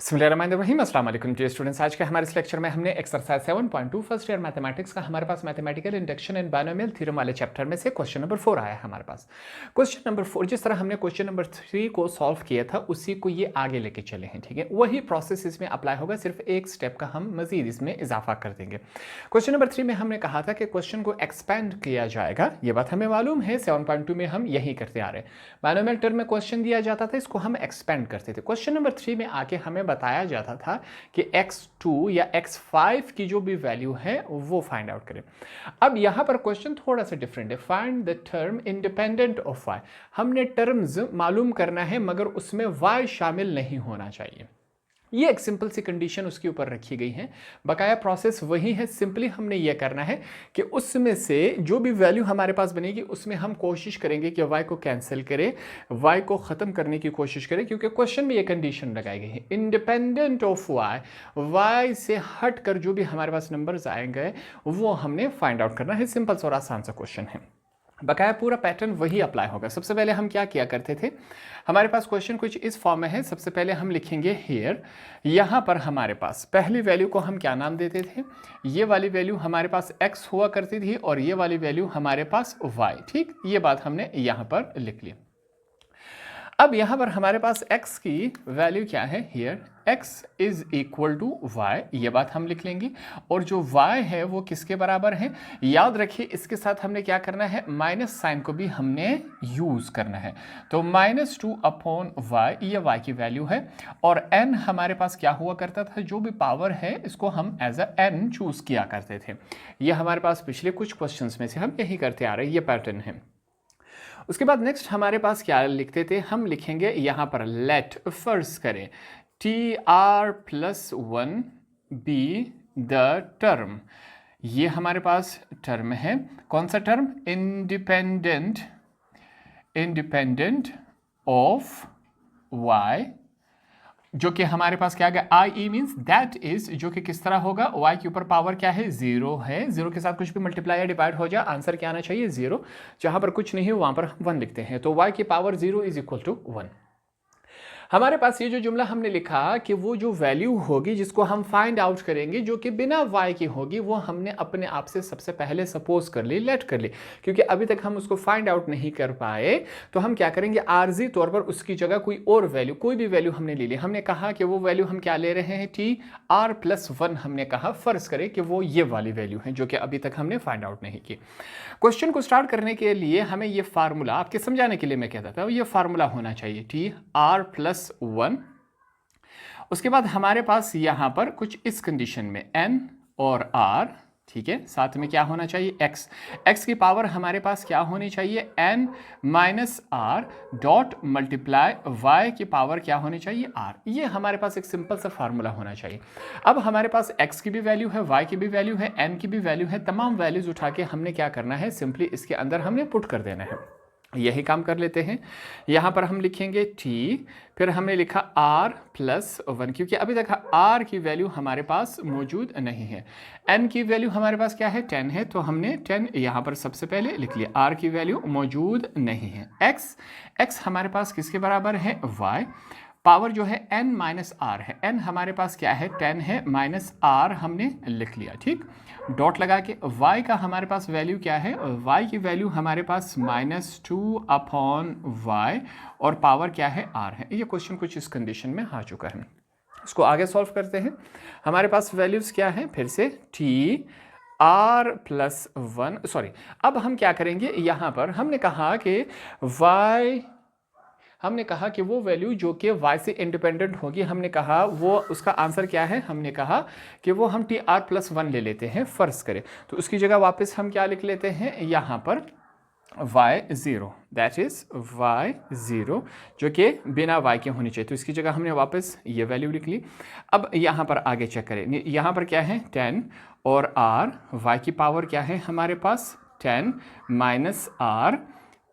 बिस्मिल्लाहिर्रहमानिर्रहीम, अस्सलाम वालेकुम डियर स्टूडेंट्स। आज के हमारे इस लेक्चर में हमने एक्सरसाइज 7.2 फर्स्ट ईयर मैथमेटिक्स का हमारे पास mathematical induction and binomial theorem वाले चैप्टर में से क्वेश्चन नंबर 4 आया है हमारे पास। क्वेश्चन नंबर 4 जिस तरह हमने क्वेश्चन नंबर 3 को सॉल्व किया था उसी को ये आगे लेके चले हैं, ठीक है। वही प्रोसेस इसमें अप्लाई होगा, सिर्फ एक स्टेप का हम मजीद इसमें इजाफा कर देंगे। क्वेश्चन नंबर 3 में हमने कहा था कि क्वेश्चन को एक्सपेंड किया जाएगा, ये बात हमें मालूम है। 7.2 में हम यही करते आ रहे हैं। बायनोमियल टर्म में क्वेश्चन दिया जाता था, इसको हम एक्सपेंड करते थे। क्वेश्चन नंबर 3 में आके हमें बताया जाता था कि x2 या x5 की जो भी वैल्यू है वो फाइंड आउट करें। अब यहां पर क्वेश्चन थोड़ा सा डिफरेंट है। Find the term independent of y। हमने टर्म्स मालूम करना है मगर उसमें y शामिल नहीं होना चाहिए। ये एक सिंपल सी कंडीशन उसके ऊपर रखी गई है। बकाया प्रोसेस वही है, सिंपली हमने ये करना है कि उसमें से जो भी वैल्यू हमारे पास बनेगी उसमें हम कोशिश करेंगे कि y को कैंसिल करें, y को ख़त्म करने की कोशिश करें, क्योंकि क्वेश्चन में ये कंडीशन लगाई गई है इंडिपेंडेंट ऑफ y से हट कर जो भी हमारे पास नंबर्स आएंगे वो हमने फाइंड आउट करना है। सिंपल और आसान सा क्वेश्चन है। बकाया पूरा पैटर्न वही अप्लाई होगा। सबसे पहले हम क्या किया करते थे, हमारे पास क्वेश्चन कुछ इस फॉर्म में है। सबसे पहले हम लिखेंगे हियर, यहाँ पर हमारे पास पहली वैल्यू को हम क्या नाम देते थे, ये वाली वैल्यू हमारे पास x हुआ करती थी और ये वाली वैल्यू हमारे पास y, ठीक। ये बात हमने यहाँ पर लिख ली। अब यहाँ पर हमारे पास x की वैल्यू क्या है, here x is equal to y, ये बात हम लिख लेंगे। और जो y है वो किसके बराबर है, याद रखिए इसके साथ हमने क्या करना है, माइनस साइन को भी हमने यूज करना है। तो -2 अपॉन y, ये y की वैल्यू है। और n हमारे पास क्या हुआ करता था, जो भी पावर है इसको हम एज अ n चूज किया करते थे। ये हमारे पास पिछले कुछ क्वेश्चंस में से हम यही करते आ रहे हैं, ये पैटर्न है। उसके बाद नेक्स्ट हमारे पास क्या लिखते थे, हम लिखेंगे यहाँ पर लेट, फर्ज करें tr+1 बी द टर्म। ये हमारे पास टर्म है, कौन सा टर्म, इंडिपेंडेंट ऑफ y, जो कि हमारे पास क्या गया, आई ई मीन्स दैट इज, जो कि किस तरह होगा, y के ऊपर पावर क्या है, 0 है। 0 के साथ कुछ भी मल्टीप्लाई या डिवाइड हो जाए, आंसर क्या आना चाहिए, 0। जहां पर कुछ नहीं हो वहां पर हम 1 लिखते हैं, तो y की पावर 0 इज इक्वल टू 1। हमारे पास ये जो जुमला हमने लिखा कि वो जो वैल्यू होगी जिसको हम फाइंड आउट करेंगे जो कि बिना y की होगी, वो हमने अपने आप से सबसे पहले सपोज कर ली, लेट कर ली, क्योंकि अभी तक हम उसको फाइंड आउट नहीं कर पाए। तो हम क्या करेंगे, आर्जी तौर पर उसकी जगह कोई और वैल्यू, कोई भी वैल्यू हमने ले ली। हमने कहा कि वो वैल्यू हम क्या ले रहे हैं, tr+1। हमने कहा फर्ज करें कि वो ये वाली वैल्यू है जो कि अभी तक हमने फाइंड आउट नहीं की। क्वेश्चन को स्टार्ट करने के लिए हमें ये फार्मूला, आपके समझाने के लिए मैं कहता था, ये फार्मूला होना चाहिए tr+1। उसके बाद हमारे पास यहां पर कुछ इस कंडीशन में n और r, ठीक है, साथ में क्या होना चाहिए, x की पावर हमारे पास क्या होनी चाहिए, n minus r dot multiply y की पावर क्या होनी चाहिए, r। ये हमारे पास एक सिंपल सा फार्मूला होना चाहिए। अब हमारे पास x की भी वैल्यू है, y की भी वैल्यू है, n की भी वैल्यू है। तमाम वैल्यूज उठा के हमने क्या करना है, सिंपली इसके अंदर हमने पुट कर देना है। यही काम कर लेते हैं। यहाँ पर हम लिखेंगे t, फिर हमने लिखा r+1, क्योंकि अभी तक r की वैल्यू हमारे पास मौजूद नहीं है। n की वैल्यू हमारे पास क्या है, 10 है, तो हमने 10 यहाँ पर सबसे पहले लिख लिया। r की वैल्यू मौजूद नहीं है। x हमारे पास किसके बराबर है, y। पावर जो है n माइनस r है, n हमारे पास क्या है, 10 है, माइनस r हमने लिख लिया, ठीक। डॉट लगा के y का हमारे पास वैल्यू क्या है, y की वैल्यू हमारे पास -2 अपॉन y और पावर क्या है, r है। ये क्वेश्चन कुछ इस कंडीशन में आ चुका है। इसको आगे सॉल्व करते हैं। हमारे पास वैल्यूज क्या है, फिर से tr+1, सॉरी, अब हम क्या करेंगे, यहाँ पर हमने कहा कि वो वैल्यू जो कि y से इंडिपेंडेंट होगी, हमने कहा वो उसका आंसर क्या है, हमने कहा कि वो हम tr+1 ले लेते हैं, फर्ज करें। तो उसकी जगह वापस हम क्या लिख लेते हैं, यहाँ पर y0, दैट इज y0, जो कि बिना y के होनी चाहिए। तो इसकी जगह हमने वापस ये वैल्यू लिख ली। अब यहाँ पर आगे चेक करें, यहाँ पर क्या है, 10 और r, y की पावर क्या है हमारे पास, 10 माइनस r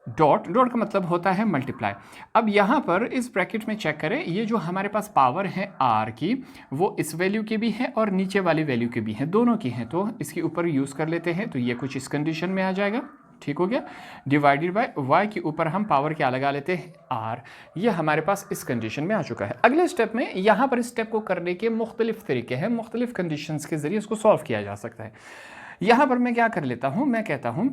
डॉट का मतलब होता है मल्टीप्लाई। अब यहाँ पर इस ब्रैकेट में चेक करें, ये जो हमारे पास पावर है r की, वो इस वैल्यू की भी है और नीचे वाली वैल्यू की भी है, दोनों की है। तो इसके ऊपर यूज़ कर लेते हैं, तो ये कुछ इस कंडीशन में आ जाएगा, ठीक हो गया, डिवाइडेड बाय y के ऊपर हम पावर क्या लगा लेते हैं, r। ये हमारे पास इस कंडीशन में आ चुका है। अगले स्टेप में यहाँ पर इस स्टेप को करने के मुख्तलिफ तरीके हैं, मुख्तलिफ कंडीशंस के ज़रिए इसको सॉल्व किया जा सकता है। यहाँ पर मैं क्या कर लेता हूँ, मैं कहता हूँ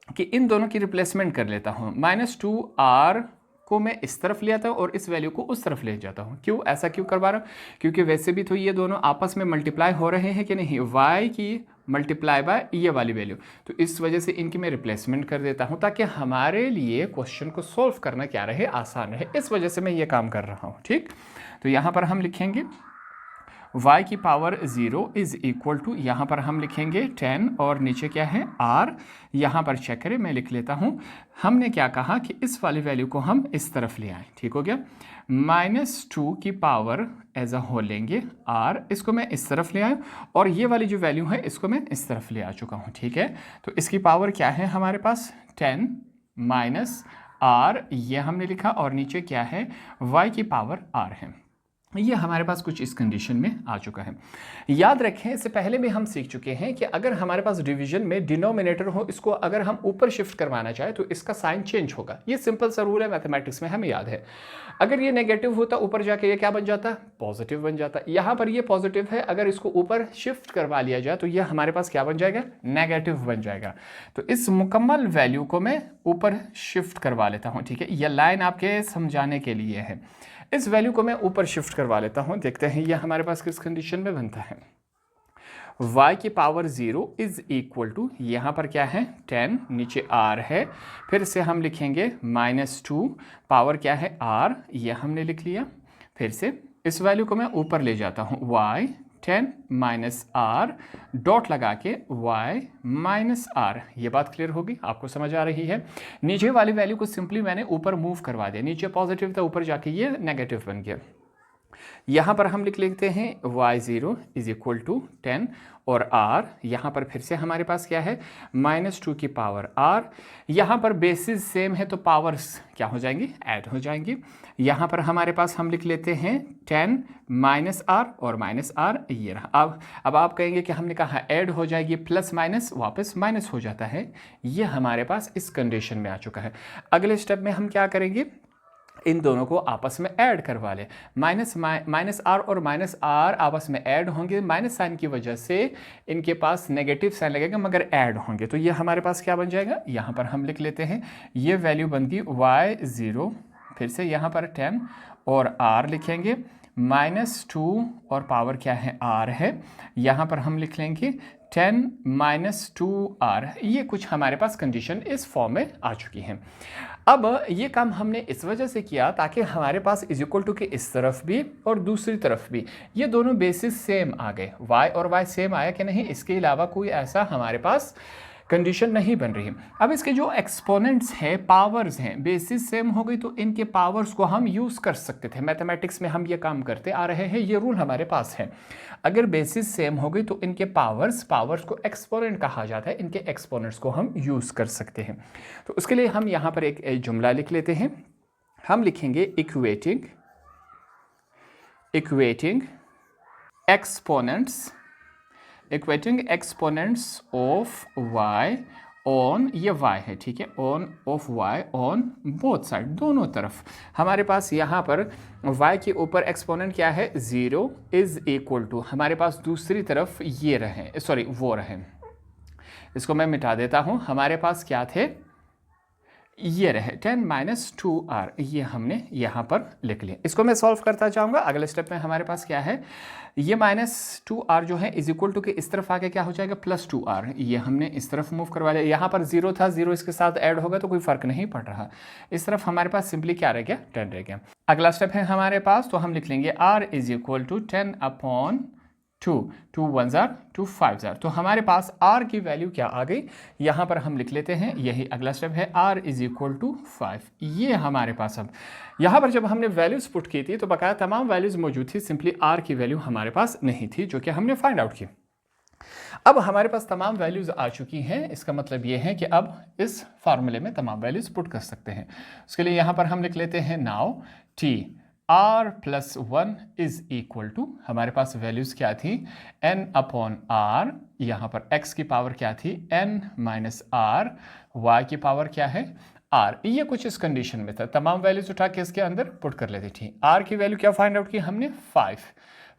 कि इन दोनों की रिप्लेसमेंट कर लेता हूँ। -2r को मैं इस तरफ ले आता हूँ और इस वैल्यू को उस तरफ ले जाता हूँ। क्यों, ऐसा क्यों करवा रहा हूँ, क्योंकि वैसे भी तो ये दोनों आपस में मल्टीप्लाई हो रहे हैं कि नहीं, y की मल्टीप्लाई बाय ये वाली वैल्यू, तो इस वजह से इनकी मैं रिप्लेसमेंट कर देता हूँ ताकि हमारे लिए क्वेश्चन को सॉल्व करना क्या रहे, आसान रहे। इस वजह से मैं ये काम कर रहा हूँ। ठीक, तो यहाँ पर हम लिखेंगे y की पावर 0 इज़ इक्वल टू, यहाँ पर हम लिखेंगे 10 और नीचे क्या है r। यहाँ पर चेक करें, मैं लिख लेता हूँ। हमने क्या कहा कि इस वाली वैल्यू को हम इस तरफ ले आए, ठीक हो गया। -2 की पावर एज अ होल लेंगे r, इसको मैं इस तरफ ले आया और ये वाली जो वैल्यू है इसको मैं इस तरफ ले आ चुका हूँ। ठीक है, तो इसकी पावर क्या है हमारे पास, 10 माइनस r, ये हमने लिखा, और नीचे क्या है, y की पावर r है। ये हमारे पास कुछ इस कंडीशन में आ चुका है। याद रखें, इससे पहले भी हम सीख चुके हैं कि अगर हमारे पास डिवीजन में डिनोमिनेटर हो, इसको अगर हम ऊपर शिफ्ट करवाना चाहे तो इसका साइन चेंज होगा। ये सिंपल सा रूल है मैथमेटिक्स में, हमें याद है। अगर ये नेगेटिव होता ऊपर जाके ये क्या बन जाता, पॉजिटिव बन जाता। यहाँ पर ये पॉजिटिव है, अगर इसको ऊपर शिफ्ट करवा लिया जाए तो ये हमारे पास क्या बन जाएगा, नेगेटिव बन जाएगा। तो इस मुकम्मल वैल्यू को मैं ऊपर शिफ्ट करवा लेता हूँ। ठीक है, यह लाइन आपके समझाने के लिए है। इस वैल्यू को मैं ऊपर शिफ्ट करवा लेता हूं, देखते हैं ये हमारे पास किस कंडीशन में बनता है। y की पावर 0 इज इक्वल टू, यहाँ पर क्या है 10, नीचे r है, फिर से हम लिखेंगे -2, पावर क्या है r, ये हमने लिख लिया। फिर से इस वैल्यू को मैं ऊपर ले जाता हूँ, y 10 माइनस r, डॉट लगा के y माइनस r। ये बात क्लियर होगी, आपको समझ आ रही है। नीचे वाली वैल्यू को सिंपली मैंने ऊपर मूव करवा दिया, नीचे पॉजिटिव था, ऊपर जाके ये नेगेटिव बन गया। यहाँ पर हम लिख लेते हैं y0 इज इक्वल टू 10 और r, यहाँ पर फिर से हमारे पास क्या है, -2 की पावर r। यहाँ पर बेसिस सेम है तो पावर्स क्या हो जाएंगी, ऐड हो जाएंगी। यहाँ पर हमारे पास हम लिख लेते हैं 10 माइनस r और माइनस r, ये रहा। अब आप कहेंगे कि हमने कहा ऐड हो जाएगी, प्लस माइनस वापस माइनस हो जाता है। ये हमारे पास इस कंडीशन में आ चुका है। अगले स्टेप में हम क्या करेंगे, इन दोनों को आपस में ऐड करवा ले। माइनस आर और माइनस आर आपस में ऐड होंगे, माइनस साइन की वजह से इनके पास नेगेटिव साइन लगेगा मगर ऐड होंगे, तो ये हमारे पास क्या बन जाएगा, यहाँ पर हम लिख लेते हैं ये वैल्यू बनती y0, फिर से यहाँ पर 10 और r लिखेंगे, -2 और पावर क्या है r है, यहाँ पर हम लिख लेंगे 10 माइनस 2r। ये कुछ हमारे पास कंडीशन इस फॉर्म में आ चुकी हैं। अब ये काम हमने इस वजह से किया ताकि हमारे पास इज इक्वल टू के इस तरफ भी और दूसरी तरफ भी ये दोनों बेसिस सेम आ गए। y और y सेम आया कि नहीं, इसके अलावा कोई ऐसा हमारे पास कंडीशन नहीं बन रही। अब इसके जो एक्सपोनेंट्स हैं, पावर्स हैं, बेसिस सेम हो गई तो इनके पावर्स को हम यूज़ कर सकते थे। मैथमेटिक्स में हम ये काम करते आ रहे हैं, ये रूल हमारे पास है। अगर बेसिस सेम हो गई तो इनके पावर्स को एक्सपोनेंट कहा जाता है, इनके एक्सपोनेंट्स को हम यूज़ कर सकते हैं। तो उसके लिए हम यहाँ पर एक जुमला लिख लेते हैं। हम लिखेंगे equating exponents of y on, ये y है, ठीक है, on off y on both side, दोनों तरफ। हमारे पास यहाँ पर y के ऊपर एक्सपोनेंट क्या है, 0 इज इक्वल टू, हमारे पास दूसरी तरफ ये रहे, सॉरी वो रहे, इसको मैं मिटा देता हूँ। हमारे पास क्या थे, ये रहे 10 माइनस 2r, ये हमने यहाँ पर लिख लिया। इसको मैं सॉल्व करता जाऊँगा। अगले स्टेप में हमारे पास क्या है, ये -2r जो है इज इक्वल टू के इस तरफ आके क्या हो जाएगा, +2r। ये हमने इस तरफ मूव करवा लिया। यहाँ पर 0 था, 0 इसके साथ ऐड होगा तो कोई फर्क नहीं पड़ रहा। इस तरफ हमारे पास सिंपली क्या रह गया, 10 रह गया। अगला स्टेप है हमारे पास, तो हम लिख लेंगे r is equal to 10/2, 2 1s are 2 5s are। तो हमारे पास r की वैल्यू क्या आ गई, यहाँ पर हम लिख लेते हैं, यही अगला स्टेप है, r इज इक्वल टू 5। ये हमारे पास, अब यहाँ पर जब हमने वैल्यूज पुट की थी तो बकाया तमाम वैल्यूज मौजूद थी, सिंपली r की वैल्यू हमारे पास नहीं थी, जो कि हमने फाइंड आउट की। अब हमारे पास तमाम वैल्यूज आ चुकी हैं, इसका मतलब ये है कि अब इस फार्मूले में तमाम वैल्यूज पुट कर सकते हैं। उसके लिए यहाँ पर हम लिख लेते हैं now t r+1 is equal to, हमारे पास वैल्यूज क्या थी, n/r, यहाँ पर x की पावर क्या थी, n - r y की पावर क्या है r, ये कुछ इस कंडीशन में था। तमाम वैल्यूज उठा के इसके अंदर पुट कर लेते थे। r की वैल्यू क्या फाइंड आउट की हमने 5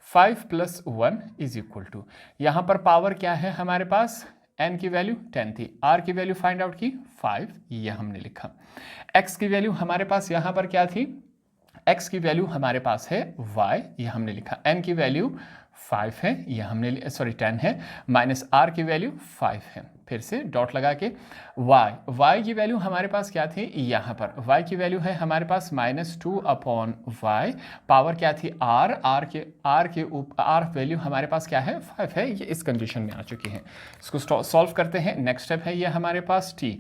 + 1 = यहाँ पर पावर क्या है हमारे पास, n की वैल्यू 10 थी, r की वैल्यू फाइंड आउट की 5, ये हमने लिखा। x की वैल्यू हमारे पास यहाँ पर क्या थी, x की वैल्यू हमारे पास है y, ये हमने लिखा। n की वैल्यू 5 है, ये हमने 10 है, माइनस r की वैल्यू 5 है। फिर से डॉट लगा के y की वैल्यू हमारे पास क्या थी, यहाँ पर y की वैल्यू है हमारे पास -2/y, पावर क्या थी r वैल्यू हमारे पास क्या है 5 है, ये इस कंडीशन में आ चुकी है। इसको सॉल्व करते हैं। नेक्स्ट स्टेप है ये हमारे पास t,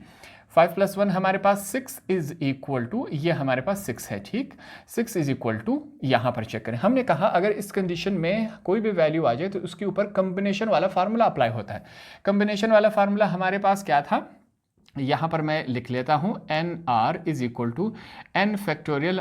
5 + 1 हमारे पास 6 = ये हमारे पास 6 है, ठीक। 6 = यहाँ पर चेक करें। हमने कहा अगर इस कंडीशन में कोई भी वैल्यू आ जाए तो उसके ऊपर कॉम्बिनेशन वाला फार्मूला अप्लाई होता है। कॉम्बिनेशन वाला फार्मूला हमारे पास क्या था, यहाँ पर मैं लिख लेता हूँ, nr = n factorial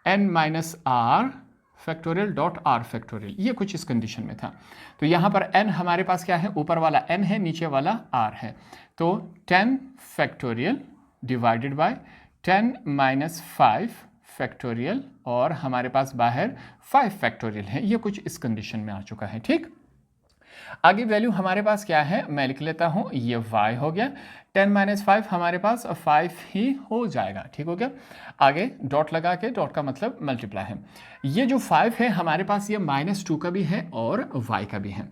n-r (r), ये कुछ इस कंडीशन में था। तो यहाँ पर n हमारे पास क्या है, ऊपर वाला n है, नीचे वाला r है, तो 10 फैक्टोरियल डिवाइडेड बाय 10 - 5 फैक्टोरियल, और हमारे पास बाहर 5 फैक्टोरियल है, ये कुछ इस कंडीशन में आ चुका है, ठीक। आगे वैल्यू हमारे पास क्या है, मैं लिख लेता हूँ, ये y हो गया, 10 - 5 हमारे पास 5 ही हो जाएगा, ठीक हो गया। आगे डॉट लगा के, डॉट का मतलब मल्टीप्लाई है, ये जो 5 है हमारे पास ये -2 का भी है और y का भी है।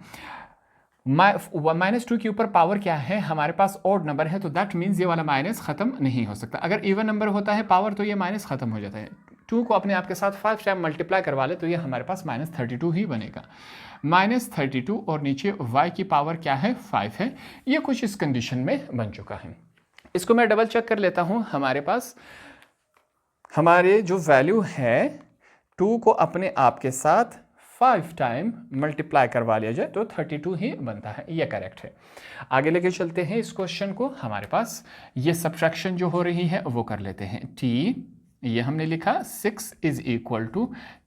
-2 के ऊपर पावर क्या है हमारे पास, ऑड नंबर है, तो दैट मीन्स ये वाला माइनस खत्म नहीं हो सकता। अगर इवन नंबर होता है पावर तो ये माइनस खत्म हो जाता है। 2 को अपने आप के साथ 5 टाइम मल्टीप्लाई करवा ले तो ये हमारे पास -32 ही बनेगा, -32, और नीचे y की पावर क्या है 5 है, ये कुछ इस कंडीशन में बन चुका है। इसको मैं डबल चेक कर लेता हूँ। हमारे पास हमारे जो वैल्यू है 2 को अपने आप के साथ 5 टाइम मल्टीप्लाई करवा लिया जाए तो 32 ही बनता है, ये करेक्ट है। आगे लेके चलते हैं इस क्वेश्चन को। हमारे पास ये सब्ट्रैक्शन जो हो रही है वो कर लेते हैं। t, ये हमने लिखा 6 =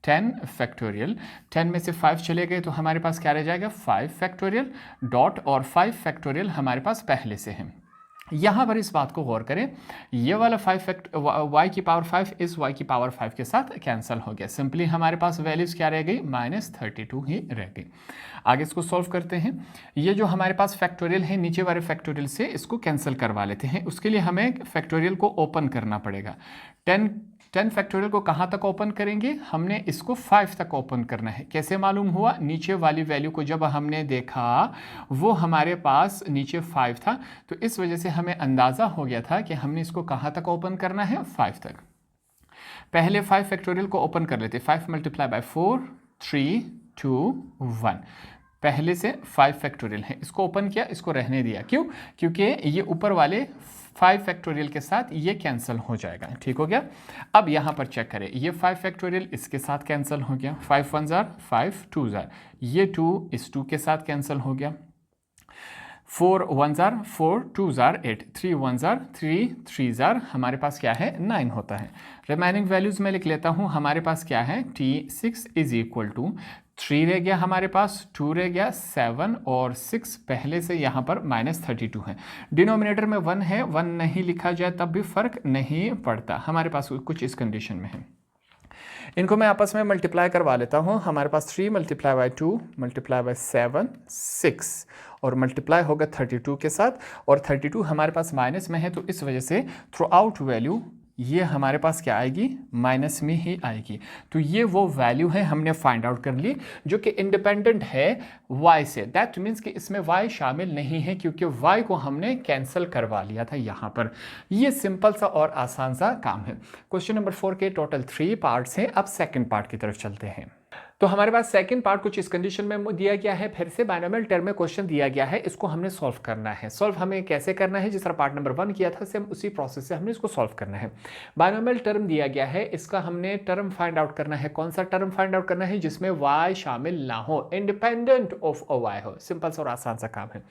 10 फैक्टोरियल, 10 में से 5 चले गए तो हमारे पास क्या रह जाएगा 5 फैक्टोरियल, डॉट, और 5 फैक्टोरियल हमारे पास पहले से है। यहाँ पर इस बात को गौर करें, ये वाला y की पावर 5 इस y की पावर 5 के साथ कैंसिल हो गया। सिंपली हमारे पास वैल्यूज क्या रह गई, -32 ही रह गई। आगे इसको सॉल्व करते हैं। ये जो हमारे पास फैक्टोरियल है, नीचे वाले फैक्टोरियल से इसको कैंसिल करवा लेते हैं। उसके लिए हमें फैक्टोरियल को ओपन करना पड़ेगा। 10 फैक्टोरियल को कहाँ तक ओपन करेंगे, हमने इसको 5 तक ओपन करना है। कैसे मालूम हुआ, नीचे वाली वैल्यू को जब हमने देखा वो हमारे पास नीचे 5 था, तो इस वजह से हमें अंदाज़ा हो गया था कि हमने इसको कहाँ तक ओपन करना है, 5 तक। पहले 5 फैक्टोरियल को ओपन कर लेते, 5 × 4 3 2 1, पहले से 5 फैक्टोरियल है, इसको ओपन किया, इसको रहने दिया। क्यों, क्योंकि ये ऊपर वाले 5 फैक्टोरियल के साथ ये कैंसिल हो जाएगा, ठीक हो गया। अब यहाँ पर चेक करें, ये 5 फैक्टोरियल इसके साथ कैंसिल हो गया, 5 1 ज़ार 5 2 ज़ार, ये 2 इस 2 के साथ कैंसिल हो गया, 4 1 ज़ार 4 2 ज़ार 8, 3 1 ज़ार 3 3 ज़ार हमारे पास क्या है 9 होता है। रिमेनिंग वैल्यूज़ में लिख लेता हूँ। हमारे पास क्या है, t6 = 3 रह गया हमारे पास, 2 रह गया, 7 और 6 पहले से यहाँ पर -32 है। डिनोमिनेटर में 1 है, 1 नहीं लिखा जाए तब भी फ़र्क नहीं पड़ता, हमारे पास कुछ इस कंडीशन में है। इनको मैं आपस में मल्टीप्लाई करवा लेता हूँ। हमारे पास 3 × 2 × 7 6 और मल्टीप्लाई होगा 32 के साथ, और 32 हमारे पास माइनस में है, तो इस वजह से थ्रू आउट वैल्यू ये हमारे पास क्या आएगी, माइनस में ही आएगी। तो ये वो वैल्यू है हमने फाइंड आउट कर ली जो कि इंडिपेंडेंट है y से। दैट मीन्स कि इसमें y शामिल नहीं है क्योंकि y को हमने कैंसिल करवा लिया था यहाँ पर। ये सिंपल सा और आसान सा काम है। क्वेश्चन नंबर 4 के टोटल 3 पार्ट्स हैं। अब सेकंड पार्ट की तरफ चलते हैं। तो हमारे पास सेकंड पार्ट कुछ इस कंडीशन में दिया गया है। फिर से बाइनोमियल टर्म में क्वेश्चन दिया गया है, इसको हमने सॉल्व करना है। सॉल्व हमें कैसे करना है, जिस तरह पार्ट नंबर 1 किया था सेम उसी प्रोसेस से हमने इसको सॉल्व करना है। बाइनोमियल टर्म दिया गया है, इसका हमने टर्म फाइंड आउट करना है। कौन सा टर्म फाइंड आउट करना है, जिसमें y शामिल ना हो, इंडिपेंडेंट ऑफ y हो। सिंपल सा और आसान सा काम है।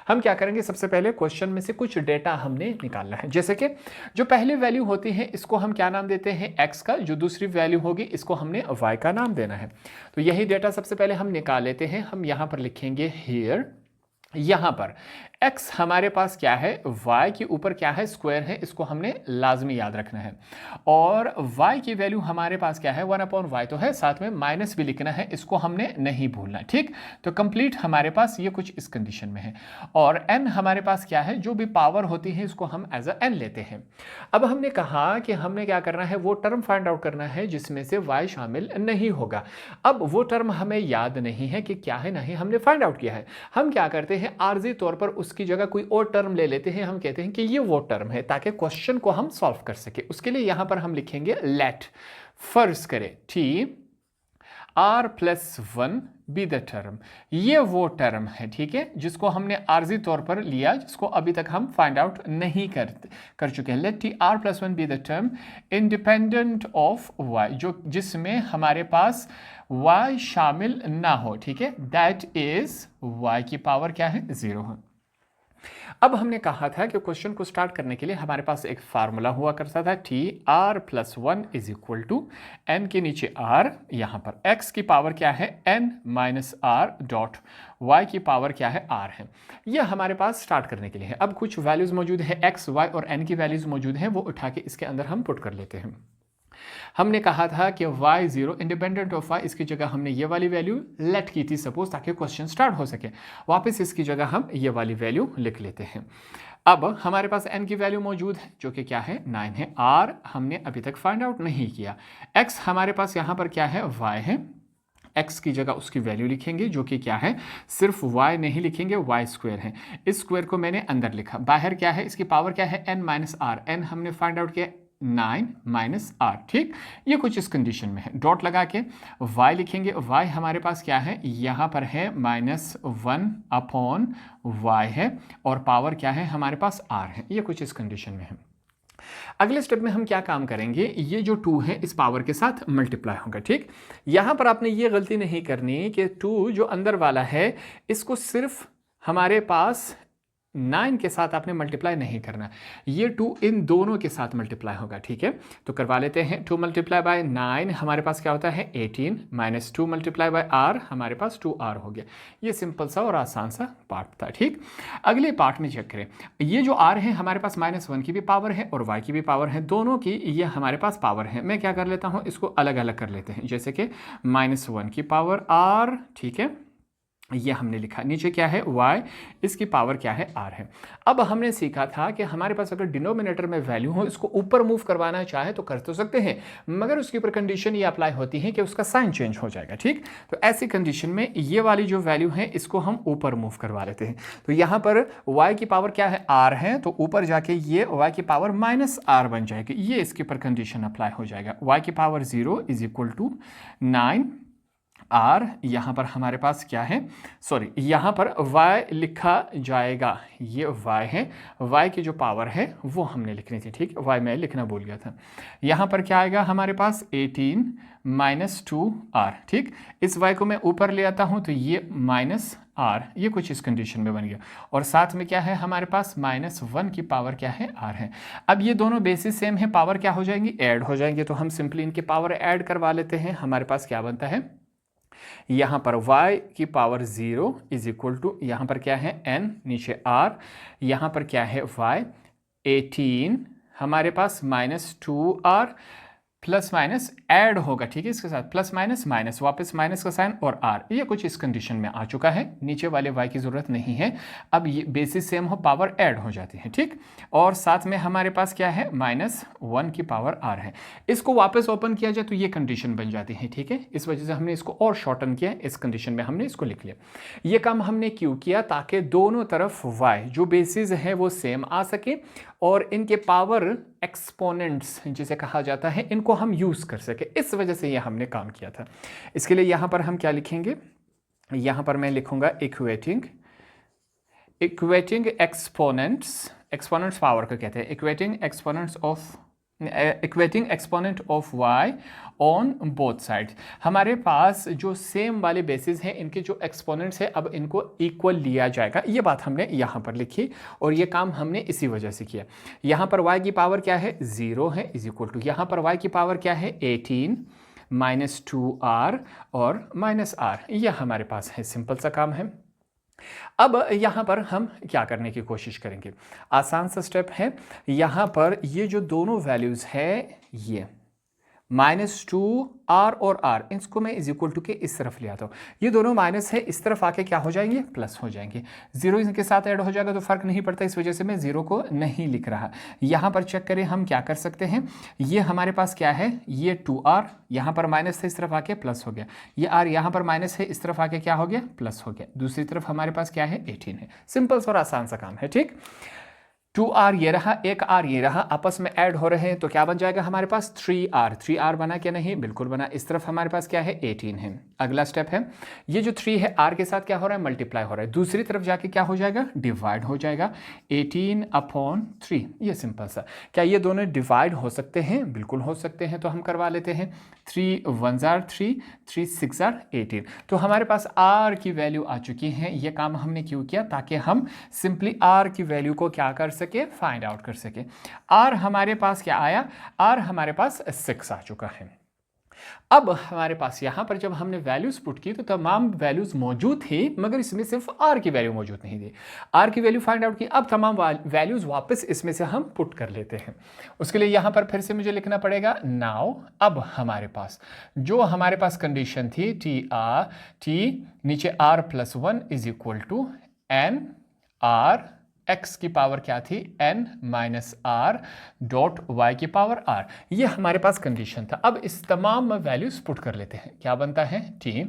हम क्या करेंगे, सबसे पहले क्वेश्चन में से कुछ डेटा हमने निकालना है। जैसे कि जो पहली वैल्यू होती है इसको हम क्या नाम देते हैं, x का। जो दूसरी वैल्यू होगी इसको हमने y का नाम देना है। तो यही डेटा सबसे पहले हम निकाल लेते हैं। हम यहाँ पर लिखेंगे here, यहाँ पर x हमारे पास क्या है, y के ऊपर क्या है, स्क्वायर है, इसको हमने लाजमी याद रखना है। और y की वैल्यू हमारे पास क्या है, 1/y तो है, साथ में माइनस भी लिखना है, इसको हमने नहीं भूलना। ठीक, तो कंप्लीट हमारे पास ये कुछ इस कंडीशन में है। और n हमारे पास क्या है, जो भी पावर होती है इसको हम एज अ n लेते हैं। अब हमने कहा कि हमने क्या करना है, वो टर्म फाइंड आउट करना है जिसमें से y शामिल नहीं होगा। अब वो टर्म हमें याद नहीं है कि क्या है, नहीं हमने फाइंड आउट किया है। हम क्या करते हैं, आर्जी तौर पर उसकी जगह कोई और टर्म ले लेते हैं। हम कहते हैं कि ये वो टर्म है, ताकि क्वेश्चन को हम सॉल्व कर सके। उसके लिए यहां पर हम लिखेंगे लेट, फर्ज करें t r+1 be the term. ये वो टर्म है, ठीक है, जिसको हमने आर्जी तौर पर लिया, जिसको अभी तक हम फाइंड आउट नहीं कर चुके हैं। Let t r+1 be the term independent of y, जो जिसमें हमारे पास y शामिल ना हो। ठीक है, दैट इज y की पावर क्या है, 0 है। अब हमने कहा था कि क्वेश्चन को स्टार्ट करने के लिए हमारे पास एक फार्मूला हुआ करता था, t r+1 is equal to n के नीचे r, यहां पर x की पावर क्या है, n minus r dot y की पावर क्या है, r है। यह हमारे पास स्टार्ट करने के लिए है। अब कुछ वैल्यूज मौजूद है, x, y और n की वैल्यूज मौजूद हैं, वो उठा के इसके अंदर हम पुट कर लेते हैं। हमने कहा था कि y0 इंडिपेंडेंट ऑफ y, इसकी जगह हमने ये वाली वैल्यू लेट की थी सपोज, ताकि क्वेश्चन स्टार्ट हो सके। वापस इसकी जगह हम ये वाली वैल्यू लिख लेते हैं। अब हमारे पास n की वैल्यू मौजूद है, जो कि क्या है, 9 है। r हमने अभी तक फाइंड आउट नहीं किया। x हमारे पास यहाँ पर क्या है, y है। x की जगह उसकी वैल्यू लिखेंगे, जो कि क्या है, सिर्फ y नहीं लिखेंगे, y स्क्वायर है। इस स्क्वायर को मैंने अंदर लिखा। बाहर क्या है, इसकी पावर क्या है, n माइनस आर। n हमने फाइंड आउट किया 9 माइनस आर। ठीक, ये कुछ इस कंडीशन में है। डॉट लगा के y लिखेंगे। y हमारे पास क्या है, यहाँ पर है -1/y है, और पावर क्या है, हमारे पास r है। ये कुछ इस कंडीशन में है। अगले स्टेप में हम क्या काम करेंगे, ये जो 2 है इस पावर के साथ मल्टीप्लाई होगा। ठीक, यहां पर आपने ये गलती नहीं करनी कि 2 जो अंदर वाला है इसको सिर्फ हमारे पास 9 के साथ आपने मल्टीप्लाई नहीं करना, ये 2 इन दोनों के साथ मल्टीप्लाई होगा। ठीक है, तो करवा लेते हैं। 2 मल्टीप्लाई बाय 9 हमारे पास क्या होता है, 18 माइनस 2 मल्टीप्लाई बाय r, हमारे पास 2r हो गया। ये सिंपल सा और आसान सा पार्ट था। ठीक, अगले पार्ट में चेक करें। ये जो r है हमारे पास -1 की भी पावर है और y की भी पावर है, दोनों की ये हमारे पास पावर है। मैं क्या कर लेता हूँ, इसको अलग अलग कर लेते हैं, जैसे कि -1 की पावर r, ठीक है, ये हमने लिखा। नीचे क्या है, y, इसकी पावर क्या है, r है। अब हमने सीखा था कि हमारे पास अगर डिनोमिनेटर में वैल्यू हो, इसको ऊपर मूव करवाना चाहे तो कर तो सकते हैं, मगर उसके ऊपर कंडीशन ये अप्लाई होती है कि उसका साइन चेंज हो जाएगा। ठीक, तो ऐसी कंडीशन में ये वाली जो वैल्यू है इसको हम ऊपर मूव करवा लेते हैं। तो यहाँ पर y की पावर क्या है, r है, तो ऊपर जाके ये y की पावर -r बन जाएगी। ये इसके ऊपर कंडीशन अप्लाई हो जाएगा। y की power 0 is equal to 9 r, यहाँ पर हमारे पास क्या है, सॉरी, यहाँ पर y लिखा जाएगा, ये y है। y की जो पावर है वो हमने लिखनी थी। ठीक, y मैं लिखना भूल गया था। यहाँ पर क्या आएगा हमारे पास, 18 माइनस 2r। ठीक, इस y को मैं ऊपर ले आता हूँ तो ये -r, ये कुछ इस कंडीशन में बन गया। और साथ में क्या है हमारे पास, -1 की पावर क्या है, r है। अब ये दोनों बेसिस सेम है, पावर क्या हो जाएंगी, ऐड हो जाएंगे, तो हम सिंपली इनके पावर ऐड करवा लेते हैं। हमारे पास क्या बनता है, यहाँ पर y की पावर 0 इज इक्वल टू, यहाँ पर क्या है, n, नीचे r, यहाँ पर क्या है y, 18 हमारे पास -2r, प्लस माइनस ऐड होगा। ठीक है, इसके साथ प्लस माइनस माइनस, वापस माइनस का साइन और r, ये कुछ इस कंडीशन में आ चुका है। नीचे वाले y की जरूरत नहीं है। अब ये बेसिस सेम हो, पावर ऐड हो जाती है। ठीक, और साथ में हमारे पास क्या है, -1 की पावर r है। इसको वापस ओपन किया जाए तो ये कंडीशन बन जाती है। ठीक है, इस वजह से हमने इसको और शॉर्टन किया, इस कंडीशन में हमने इसको लिख लिया। ये काम हमने क्यों किया, ताकि दोनों तरफ y जो बेसिस है वो सेम आ सके और इनके पावर एक्सपोनेंट्स जिसे कहा जाता है, इनको हम यूज कर सके। इस वजह से ये हमने काम किया था। इसके लिए यहां पर हम क्या लिखेंगे, यहां पर मैं लिखूंगा इक्वेटिंग एक्सपोनेंट्स, एक्सपोनेंट्स पावर को कहते हैं, equating exponent of y on both sides. हमारे पास जो सेम वाले बेसिस हैं, इनके जो एक्सपोनेंट्स है अब इनको इक्वल लिया जाएगा। ये बात हमने यहाँ पर लिखी और ये काम हमने इसी वजह से किया। यहाँ पर y की पावर क्या है, 0 है, इज इक्वल टू, यहाँ पर y की पावर क्या है, 18 -2r और -r, यह हमारे पास है। सिंपल सा काम है। अब यहाँ पर हम क्या करने की कोशिश करेंगे, आसान सा स्टेप है। यहाँ पर ये जो दोनों वैल्यूज़ है, ये -2 r और r, इसको मैं इज इक्वल टू के इस तरफ ले आता हूँ। ये दोनों माइनस है, इस तरफ आके क्या हो जाएंगे, प्लस हो जाएंगे। जीरो इनके साथ ऐड हो जाएगा तो फर्क नहीं पड़ता, इस वजह से मैं जीरो को नहीं लिख रहा। यहाँ पर चेक करें हम क्या कर सकते हैं। ये हमारे पास क्या है, ये 2r, यहाँ पर माइनस है, इस तरफ आके प्लस हो गया। ये r यहाँ पर माइनस है, इस तरफ आके क्या हो गया, प्लस हो गया। दूसरी तरफ हमारे पास क्या है, 18 है। सिंपल और आसान सा काम है, ठीक। 2r ये रहा, एक r ये रहा, आपस में ऐड हो रहे हैं तो क्या बन जाएगा हमारे पास 3r बना क्या, नहीं बिल्कुल बना। इस तरफ हमारे पास क्या है, 18 है। अगला स्टेप है, ये जो 3 है r के साथ क्या हो रहा है, मल्टीप्लाई हो रहा है। दूसरी तरफ जाके क्या हो जाएगा, डिवाइड हो जाएगा, 18/3। ये सिंपल सा। क्या ये दोनों डिवाइड हो सकते हैं, बिल्कुल हो सकते हैं, तो हम करवा लेते हैं। 3 1s are 3, 3 6s are 18। तो हमारे पास r की वैल्यू आ चुकी है। ये काम हमने क्यों किया, ताकि हम सिंपली r की वैल्यू को क्या कर सके, फाइंड आउट कर सके। r हमारे पास क्या आया, r हमारे पास 6 आ चुका है। अब हमारे पास यहाँ पर जब हमने वैल्यूज पुट की तो तमाम वैल्यूज मौजूद थी, मगर इसमें सिर्फ r की वैल्यू मौजूद नहीं थी। r की वैल्यू फाइंड आउट की, अब तमाम वैल्यूज वापस इसमें से हम पुट कर लेते हैं। उसके लिए यहाँ पर फिर से मुझे लिखना पड़ेगा नाउ। अब हमारे पास जो हमारे पास कंडीशन थी, t नीचे r+1 is equal to n r, x की पावर क्या थी, n - r डॉट y की पावर r। ये हमारे पास कंडीशन था। अब इस तमाम वैल्यूज पुट कर लेते हैं। क्या बनता है, t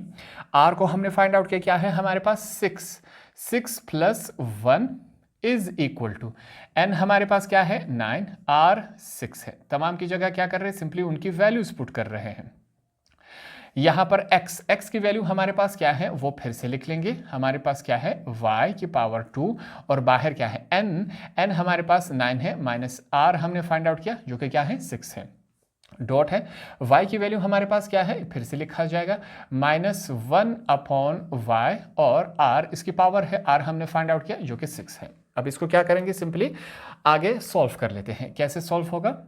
r को हमने फाइंड आउट किया, क्या है हमारे पास 6 + 1 इज इक्वल टू n हमारे पास क्या है 9, r 6 है। तमाम की जगह क्या कर रहे हैं, सिंपली उनकी वैल्यूज पुट कर रहे हैं। यहाँ पर x की वैल्यू हमारे पास क्या है, वो फिर से लिख लेंगे। हमारे पास क्या है, y की पावर 2, और बाहर क्या है, n हमारे पास 9 है, -r हमने फाइंड आउट किया जो कि क्या है, 6 है। डॉट है, y की वैल्यू हमारे पास क्या है, फिर से लिखा जाएगा -1/y, और r इसकी पावर है, r हमने फाइंड आउट किया जो कि 6 है। अब इसको क्या करेंगे, सिंपली आगे सॉल्व कर लेते हैं। कैसे सॉल्व होगा,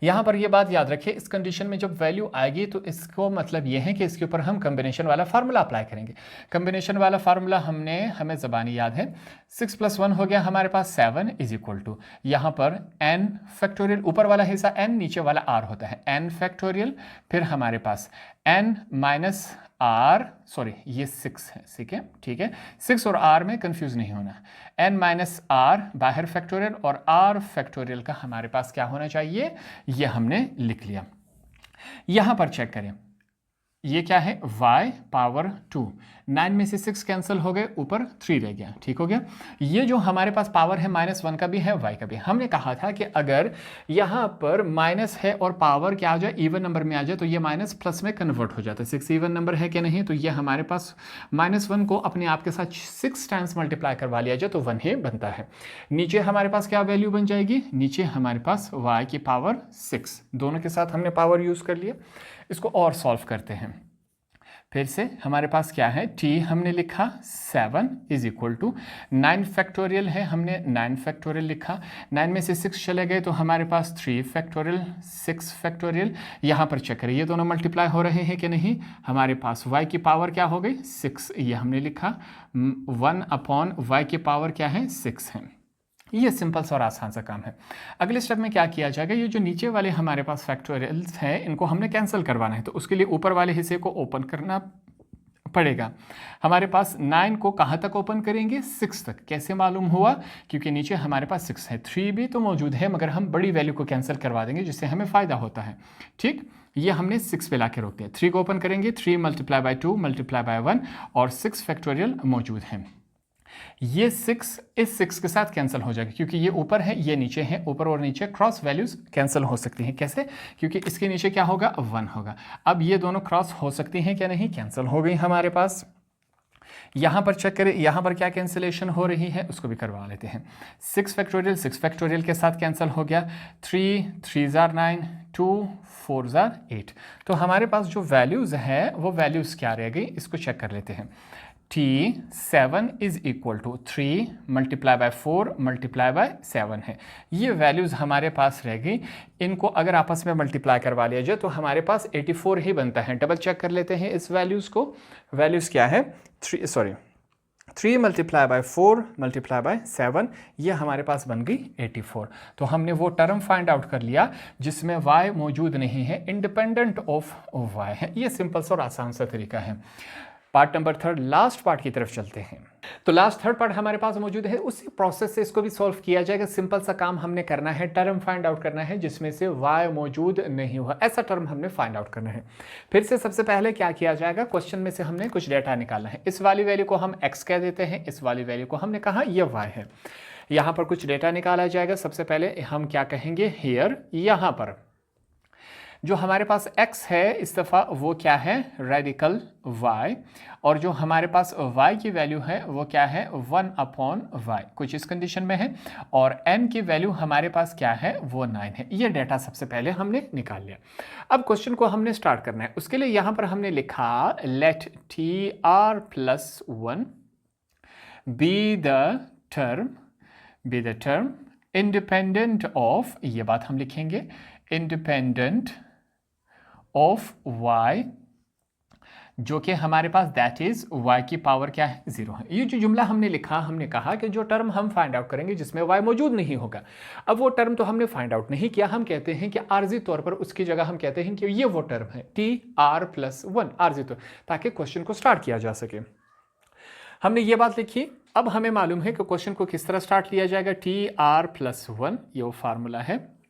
यहां पर यह बात याद रखिए, इस कंडीशन में जब वैल्यू आएगी तो इसको मतलब यह है कि इसके ऊपर हम कॉम्बिनेशन वाला फार्मूला अप्लाई करेंगे। कॉम्बिनेशन वाला फार्मूला हमें ज़बानी याद है। 6 + 1 हो गया हमारे पास 7 इज इक्वल टू, यहाँ पर n फैक्टोरियल, ऊपर वाला हिस्सा n, नीचे वाला r होता है, n फैक्टोरियल, फिर हमारे पास n - r, सॉरी ये 6 है, ठीक है 6 और r में कंफ्यूज नहीं होना। n - r बाहर फैक्टोरियल, और r फैक्टोरियल का हमारे पास क्या होना चाहिए, ये हमने लिख लिया। यहां पर चेक करें, ये क्या है, y पावर 2, 9 में से 6 कैंसिल हो गए, ऊपर 3 रह गया, ठीक हो गया। ये जो हमारे पास पावर है -1 का भी है, y का भी। हमने कहा था कि अगर यहाँ पर माइनस है और पावर क्या आ जाए, इवन नंबर में आ जाए, तो ये माइनस प्लस में कन्वर्ट हो जाता है। 6 इवन नंबर है कि नहीं, तो ये हमारे पास -1 को अपने आप के साथ 6 टाइम्स मल्टीप्लाई करवा लिया जाए तो 1 ही बनता है। नीचे हमारे पास क्या वैल्यू बन जाएगी, नीचे हमारे पास y की पावर 6, दोनों के साथ हमने पावर यूज़ कर लिया। इसको और सॉल्व करते हैं। फिर से हमारे पास क्या है, t हमने लिखा 7 इज इक्वल टू 9 फैक्टोरियल है, हमने 9 फैक्टोरियल लिखा। 9 में से 6 चले गए तो हमारे पास 3 फैक्टोरियल, 6 फैक्टोरियल। यहाँ पर चेक करिए ये दोनों मल्टीप्लाई हो रहे हैं कि नहीं। हमारे पास y की पावर क्या हो गई, 6, ये हमने लिखा। 1/y की पावर क्या है, 6 है। ये सिंपल सा और आसान सा काम है। अगले स्टेप में क्या किया जाएगा, ये जो नीचे वाले हमारे पास फैक्टोरियल्स हैं इनको हमने कैंसिल करवाना है, तो उसके लिए ऊपर वाले हिस्से को ओपन करना पड़ेगा। हमारे पास 9 को कहाँ तक ओपन करेंगे, 6 तक। कैसे मालूम हुआ, क्योंकि नीचे हमारे पास 6 है, 3 भी तो मौजूद है, मगर हम बड़ी वैल्यू को कैंसिल करवा देंगे जिससे हमें फ़ायदा होता है, ठीक। ये हमने 6 पे ला के रोक दिया। 3 को ओपन करेंगे, 3 × 2 × 1, और 6 फैक्टोरियल मौजूद हैं। ये 6 इस 6 के साथ कैंसिल हो जाएगा, क्योंकि ये ऊपर है ये नीचे है, ऊपर और नीचे क्रॉस वैल्यूज कैंसिल हो सकती हैं। कैसे, क्योंकि इसके नीचे क्या होगा, 1 होगा। अब ये दोनों क्रॉस हो सकती हैं क्या, नहीं, कैंसिल हो गई हमारे पास। यहाँ पर चेक करें, यहाँ पर क्या कैंसिलेशन हो रही है, उसको भी करवा लेते हैं। 6 फैक्टोरियल के साथ कैंसिल हो गया। 3 3s are 9, 2 4s are 8। तो हमारे पास जो वैल्यूज़ है वो वैल्यूज़ क्या रह गई, इसको चेक कर लेते हैं। t7 इज इक्वल टू 3 × 4 × 7 है। ये वैल्यूज़ हमारे पास रह गई। इनको अगर आपस में मल्टीप्लाई करवा लिया जाए तो हमारे पास 84 ही बनता है। डबल चेक कर लेते हैं इस वैल्यूज़ को। वैल्यूज़ क्या है, 3 मल्टीप्लाई बाय 4 मल्टीप्लाई बाय 7, ये हमारे पास बन गई 84। तो हमने वो टर्म फाइंड आउट कर लिया जिसमें y मौजूद नहीं है, इंडिपेंडेंट ऑफ y है। ये सिंपल सा और आसान सा तरीका है। पार्ट नंबर 3, लास्ट पार्ट की तरफ चलते हैं। तो लास्ट 3rd पार्ट हमारे पास मौजूद है, उसी प्रोसेस से इसको भी सॉल्व किया जाएगा। सिंपल सा काम हमने करना है, टर्म फाइंड आउट करना है जिसमें से y मौजूद नहीं हुआ, ऐसा टर्म हमने फाइंड आउट करना है। फिर से सबसे पहले क्या किया जाएगा, क्वेश्चन में से हमने कुछ डेटा निकालना है। इस वाली वैल्यू को हम x कह देते हैं, इस वाली वैल्यू को हमने कहा ये y है। यहाँ पर कुछ डेटा निकाला जाएगा। सबसे पहले हम क्या कहेंगे, हियर, यहाँ पर जो हमारे पास x है इस दफ़ा वो क्या है, रेडिकल y, और जो हमारे पास y की वैल्यू है वो क्या है, 1/y, कुछ इस कंडीशन में है। और n की वैल्यू हमारे पास क्या है, वो 9 है। ये डेटा सबसे पहले हमने निकाल लिया। अब क्वेश्चन को हमने स्टार्ट करना है। उसके लिए यहाँ पर हमने लिखा let tr+1 be the term independent of, ये बात हम लिखेंगे, इंडिपेंडेंट ऑफ y, जो कि हमारे पास दैट इज y की पावर क्या है, 0 है। ये जो जुमला हमने लिखा, हमने कहा कि जो टर्म हम फाइंड आउट करेंगे जिसमें y मौजूद नहीं होगा। अब वो टर्म तो हमने फाइंड आउट नहीं किया, हम कहते हैं कि आर्जी तौर पर उसकी जगह हम कहते हैं कि ये वो टर्म है tr+1, आर्जी तौर, ताकि क्वेश्चन को स्टार्ट किया जा सके। हमने ये बात लिखी। अब हमें मालूम है कि क्वेश्चन को किस तरह स्टार्ट किया जाएगा, tr+1, ये वो फार्मूला है,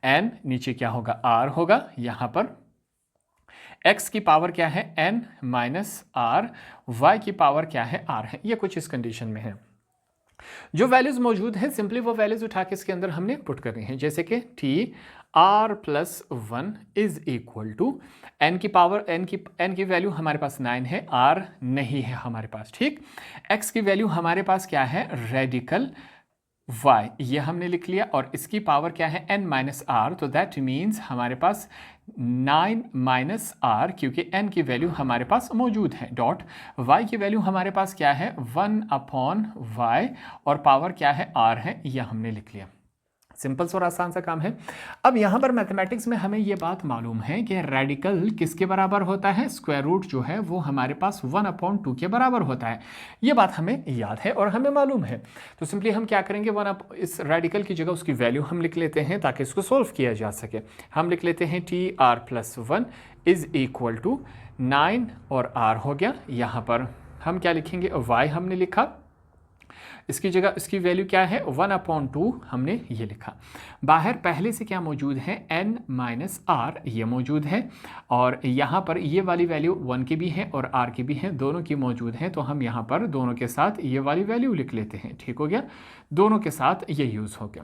n नीचे क्या होगा, r होगा, यहां पर x की पावर क्या है, n माइनस r, y की पावर क्या है, r है। ये कुछ इस कंडीशन में है। जो वैल्यूज मौजूद है सिंपली वो वैल्यूज उठा के इसके अंदर हमने पुट करनी है, जैसे कि tr+1 is equal to n की पावर, n की वैल्यू हमारे पास 9 है, r नहीं है हमारे पास, ठीक। x की वैल्यू हमारे पास क्या है, रेडिकल y, ये हमने लिख लिया, और इसकी पावर क्या है, n माइनस r, तो दैट मीन्स हमारे पास 9 माइनस r, क्योंकि n की वैल्यू हमारे पास मौजूद है, डॉट y की वैल्यू हमारे पास क्या है, 1/y, और पावर क्या है, r है, यह हमने लिख लिया। सिंपल और आसान सा काम है। अब यहाँ पर मैथमेटिक्स में हमें ये बात मालूम है कि रेडिकल किसके बराबर होता है, स्क्वायर रूट जो है वो हमारे पास 1/2 के बराबर होता है। ये बात हमें याद है और हमें मालूम है। तो सिंपली हम क्या करेंगे, इस रेडिकल की जगह उसकी वैल्यू हम लिख लेते हैं ताकि इसको सोल्व किया जा सके। हम लिख लेते हैं tr+1 इज इक्वल टू 9 और r हो गया। यहाँ पर हम क्या लिखेंगे, y हमने लिखा, इसकी जगह इसकी वैल्यू क्या है, 1/2 हमने ये लिखा। बाहर पहले से क्या मौजूद है, n माइनस r, ये मौजूद है, और यहाँ पर ये वाली वैल्यू 1 की भी है और r की भी है, दोनों की मौजूद है। तो हम यहाँ पर दोनों के साथ ये वाली वैल्यू लिख लेते हैं, ठीक हो गया, दोनों के साथ ये यूज़ हो गया।